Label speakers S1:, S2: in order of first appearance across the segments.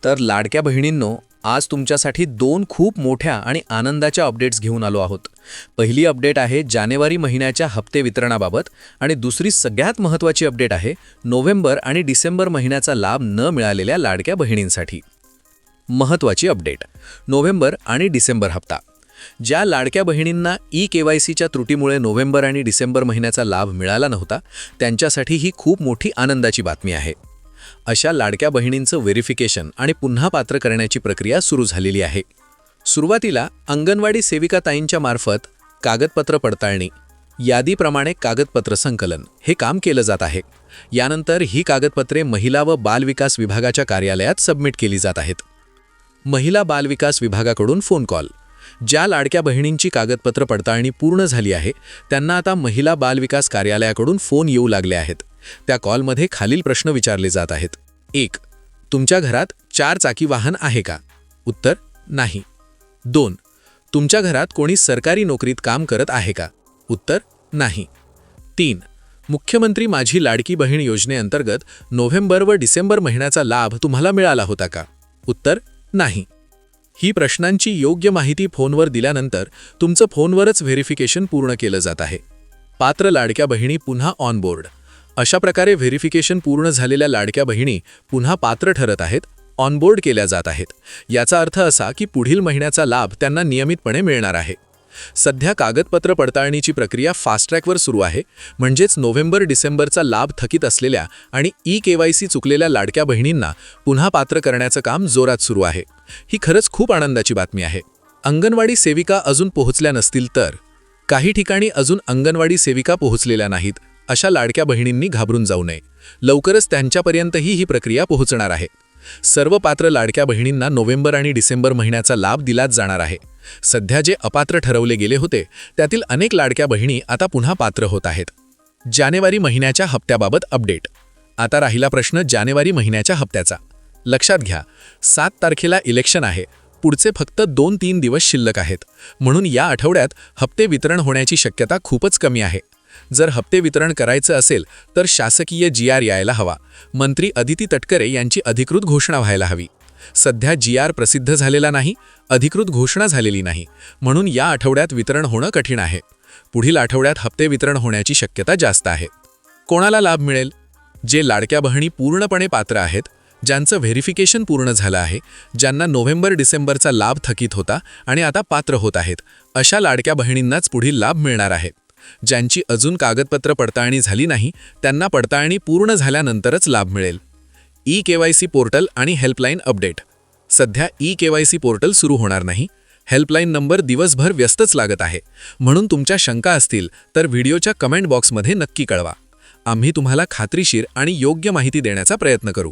S1: तर लाडक्या बहिणींनो, आज तुमच्यासाठी दोन खूप मोठ्या आणि आनंदाच्या अपडेट्स घेऊन आलो आहोत. पहिली अपडेट आहे जानेवारी महिन्याच्या हप्ते वितरणाबाबत आणि दुसरी सगळ्यात महत्त्वाची अपडेट आहे नोव्हेंबर आणि डिसेंबर महिन्याचा लाभ न मिळालेल्या लाडक्या बहिणींसाठी. महत्त्वाची अपडेट: नोव्हेंबर आणि डिसेंबर हप्ता. ज्या लाडक्या बहिणींना KYCच्या त्रुटीमुळे नोव्हेंबर आणि डिसेंबर महिन्याचा लाभ मिळाला नव्हता, त्यांच्यासाठी ही खूप मोठी आनंदाची बातमी आहे. अशा लाडक्या बहिणींचं व्हेरिफिकेशन आणि पुन्हा पात्र करण्याची प्रक्रिया सुरू झालेली आहे. सुरुवातीला अंगणवाडी सेविकाताईंच्या मार्फत कागदपत्र पडताळणी, यादीप्रमाणे कागदपत्र संकलन हे काम केलं जात आहे. यानंतर ही कागदपत्रे महिला व बालविकास विभागाच्या कार्यालयात सबमिट केली जात आहेत. महिला बालविकास विभागाकडून फोन कॉल. ज्या लाडक्या बहिणींची कागदपत्र पडताळणी पूर्ण झाली आहे त्यांना आता महिला बालविकास कार्यालयाकडून फोन येऊ लागले आहेत. त्या कॉलमध्ये खालील प्रश्न विचारले जात आहेत. 1. तुमच्या घरात 4 चाकी वाहन आहे का? उत्तर: नाही. 2. तुमच्या घरात कोणी सरकारी नोकरीत काम करत आहे का? उत्तर: नाही. 3. मुख्यमंत्री माझी लाडकी बहीण योजनेअंतर्गत नोव्हेंबर व डिसेंबर महिन्याचा लाभ तुम्हाला मिळाला होता का? उत्तर: नाही. ही प्रश्नांची योग्य माहिती फोनवर दिल्यानंतर तुमचं फोनवरच व्हेरिफिकेशन पूर्ण केलं जात आहे. पात्र लाडक्या बहिणी पुन्हा ऑन बोर्ड. अशा प्रकारे व्हेरिफिकेशन पूर्ण झालेल्या लाडक्या बहिणी पुन्हा पात्र ठरत आहेत, ऑनबोर्ड केल्या जात आहेत. याचा अर्थ असा की पुढील महिन्याचा लाभ त्यांना नियमितपणे मिळणार आहे. सध्या कागदपत्र पडताळणीची प्रक्रिया फास्ट ट्रॅकवर सुरू आहे. म्हणजेच नोव्हेंबर डिसेंबरचा लाभ थकीत असलेल्या आणि KYC चुकलेल्या लाडक्या बहिणींना पुन्हा पात्र करण्याचं काम जोरात सुरू आहे. ही खरंच खूप आनंदाची बातमी आहे. अंगणवाडी सेविका अजून पोहोचल्या नसतील तर? काही ठिकाणी अजून अंगणवाडी सेविका पोहोचलेल्या नाहीत. अशा लाडक्या बहिणींनी घाबरून जाऊ नये. लवकरच त्यांच्यापर्यंतही ही प्रक्रिया पोहोचणार आहे. सर्व पात्र लाडक्या बहिणींना नोव्हेंबर आणि डिसेंबर महिन्याचा लाभ दिलाच जाणार आहे. सध्या जे अपात्र ठरवले गेले होते त्यातील अनेक लाडक्या बहिणी आता पुन्हा पात्र होत आहेत. जानेवारी महिन्याच्या हप्त्याबाबत अपडेट. आता राहिला प्रश्न जानेवारी महिन्याच्या हप्त्याचा. लक्षात घ्या, 7 तारखेला इलेक्शन आहे. पुढचे फक्त 2-3 दिवस शिल्लक आहेत. म्हणून या आठवड्यात हप्ते वितरण होण्याची शक्यता खूपच कमी आहे. जर हप्ते वितरण करायचं असेल तर शासकीय GR यायला हवा. मंत्री अदिती तटकरे यांची अधिकृत घोषणा व्हायला हवी. सध्या GR प्रसिद्ध झालेला नाही, अधिकृत घोषणा झालेली नाही. म्हणून या आठवड्यात वितरण होणं कठीण आहे. पुढील आठवड्यात हप्ते वितरण होण्याची शक्यता जास्त आहे. कोणाला लाभ मिळेल? जे लाडक्या बहिणी पूर्णपणे पात्र आहेत, ज्यांचं व्हेरिफिकेशन पूर्ण झालं आहे, ज्यांना नोव्हेंबर डिसेंबरचा लाभ थकीत होता आणि आता पात्र होत आहेत, अशा लाडक्या बहिणींनाच पुढील लाभ मिळणार आहे. ज्यांची अजून कागदपत्र पडताळणी झाली नाही त्यांना पडताळणी पूर्ण झाल्यानंतरच लाभ मिळेल. KYC पोर्टल आणि हेल्पलाईन अपडेट. सध्या KYC पोर्टल सुरू होणार नाही. हेल्पलाईन नंबर दिवसभर व्यस्तच लागत आहे. म्हणून तुमच्या शंका असतील तर व्हिडिओच्या कमेंट बॉक्समध्ये नक्की कळवा. आम्ही तुम्हाला खात्रीशीर आणि योग्य माहिती देण्याचा प्रयत्न करू.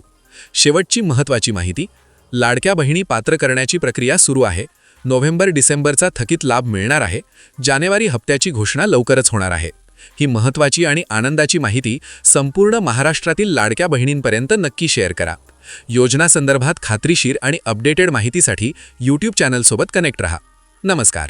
S1: शेवटची महत्त्वाची माहिती: लाडक्या बहिणी पात्र करण्याची प्रक्रिया सुरू आहे. नोव्हेंबर डिसेंबरचा थकीत लाभ मिळणार आहे. जानेवारी हप्त्याची घोषणा लवकरच होणार आहे. ही महत्त्वाची आणि आनंदाची माहिती संपूर्ण महाराष्ट्रातील लाडक्या बहिणींपर्यंत नक्की शेअर करा. योजनासंदर्भात खात्रीशीर आणि अपडेटेड माहितीसाठी YouTube चॅनलसोबत कनेक्ट रहा. नमस्कार.